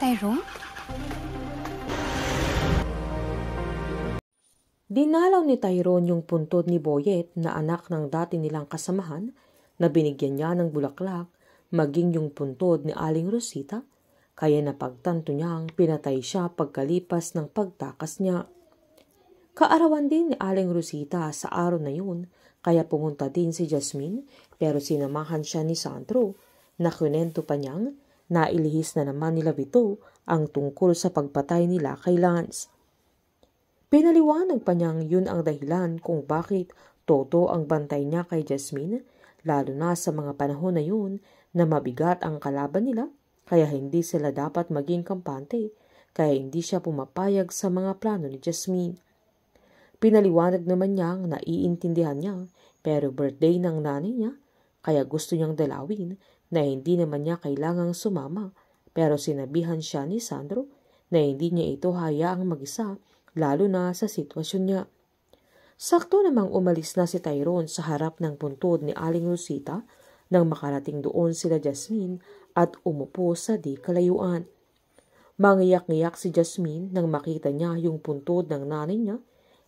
Tyrone? Dinalaw ni Tyrone yung puntod ni Boyet na anak ng dati nilang kasamahan na binigyan niya ng bulaklak maging yung puntod ni Aling Rosita, kaya napagtanto niyang pinatay siya pagkalipas ng pagtakas niya. Kaarawan din ni Aling Rosita sa araw na yun, kaya pumunta din si Jasmine pero sinamahan siya ni Sandro na kunento pa niyang nailihis na naman nila Vito ang tungkol sa pagpatay nila kay Lance. Pinaliwanag pa niyang yun ang dahilan kung bakit todo ang bantay niya kay Jasmine, lalo na sa mga panahon na yun na mabigat ang kalaban nila, kaya hindi sila dapat maging kampante, kaya hindi siya pumapayag sa mga plano ni Jasmine. Pinaliwanag naman niyang naiintindihan niya, pero birthday ng nanay niya, kaya gusto niyang dalawin na hindi naman niya kailangang sumama, pero sinabihan siya ni Sandro na hindi niya ito hayaang mag-isa, lalo na sa sitwasyon niya. Sakto namang umalis na si Tyrone sa harap ng puntod ni Aling Rosita nang makarating doon sila Jasmine at umupo sa di kalayuan. Mangiyak-ngiyak si Jasmine nang makita niya yung puntod ng nanay niya,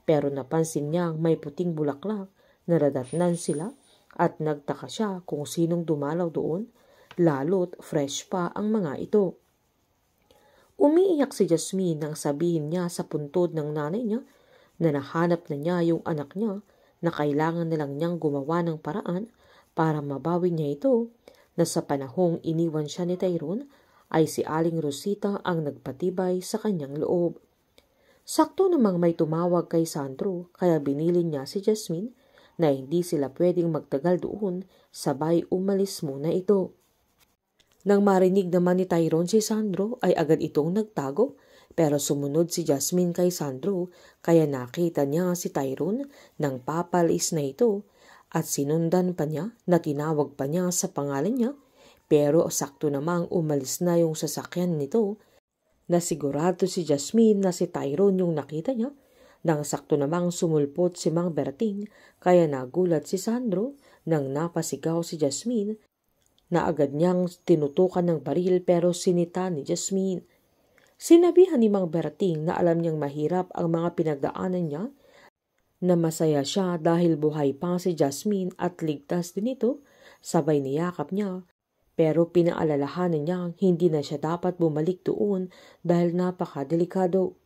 pero napansin niyang may puting bulaklak na nadatnan sila at nagtaka siya kung sinong dumalaw doon, lalo't fresh pa ang mga ito. Umiiyak si Jasmine nang sabihin niya sa puntod ng nanay niya na nahanap na niya yung anak niya, na kailangan na lang niyang gumawa ng paraan para mabawi niya ito, na sa panahong iniwan siya ni Tyrone ay si Aling Rosita ang nagpatibay sa kanyang loob. Sakto namang may tumawag kay Sandro, kaya binili niya si Jasmine na hindi sila pwedeng magtagal doon, sabay umalis muna ito. Nang marinig naman ni Tyrone si Sandro ay agad itong nagtago, pero sumunod si Jasmine kay Sandro, kaya nakita niya si Tyrone nang papalis na ito at sinundan pa niya na tinawag pa niya sa pangalan niya, pero sakto namang umalis na yung sasakyan nito. Nasigurado si Jasmine na si Tyrone yung nakita niya, nang sakto namang sumulpot si Mang Berting, kaya nagulat si Sandro nang napasigaw si Jasmine na agad niyang tinutukan ng baril pero sinita ni Jasmine. Sinabihan ni Mang Berting na alam niyang mahirap ang mga pinagdaanan niya, na masaya siya dahil buhay pa si Jasmine at ligtas din ito, sabay niyakap niya, pero pinaalalahanan niyang hindi na siya dapat bumalik doon dahil napakadelikado.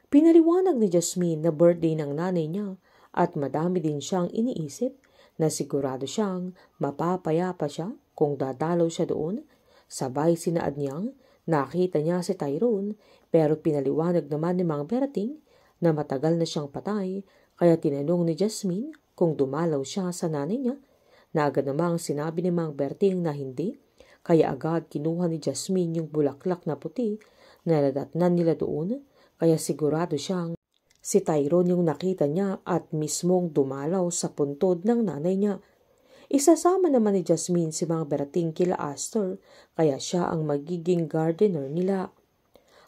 Pinaliwanag ni Jasmine na birthday ng nanay niya at madami din siyang iniisip, na sigurado siyang mapapayapa siya kung dadalaw siya doon. Sabay sinaad niyang nakita niya si Tyrone, pero pinaliwanag naman ni Mang Berting na matagal na siyang patay, kaya tinanong ni Jasmine kung dumalaw siya sa nanay niya, na agad namang sinabi ni Mang Berting na hindi, kaya agad kinuha ni Jasmine yung bulaklak na puti na nadatnan nila doon, kaya sigurado siyang si Tyrone yung nakita niya at mismong dumalaw sa puntod ng nanay niya. Isasama naman ni Jasmine si Mang Berting kila Astor, kaya siya ang magiging gardener nila.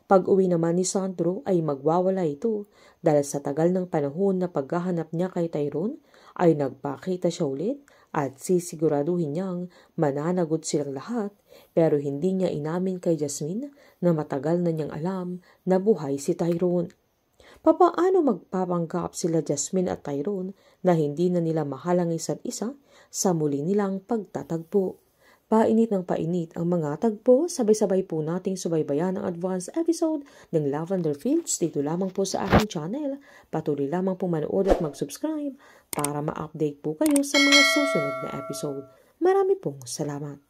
Pag-uwi naman ni Sandro ay magwawala ito dahil sa tagal ng panahon na paghahanap niya kay Tyrone ay nagpakita siya ulit at sisiguraduhin niyang mananagot silang lahat, pero hindi niya inamin kay Jasmine na matagal na niyang alam na buhay si Tyrone. Papaano magpapanggap sila Jasmine at Tyrone na hindi na nila mahal ang isa't isa sa muli nilang pagtatagpo? Painit ng painit ang mga tagpo, sabay-sabay po nating subaybayan ang advance episode ng Lavender Fields dito lamang po sa aking channel. Patuloy lamang po manood at mag-subscribe para ma-update po kayo sa mga susunod na episode. Marami pong salamat.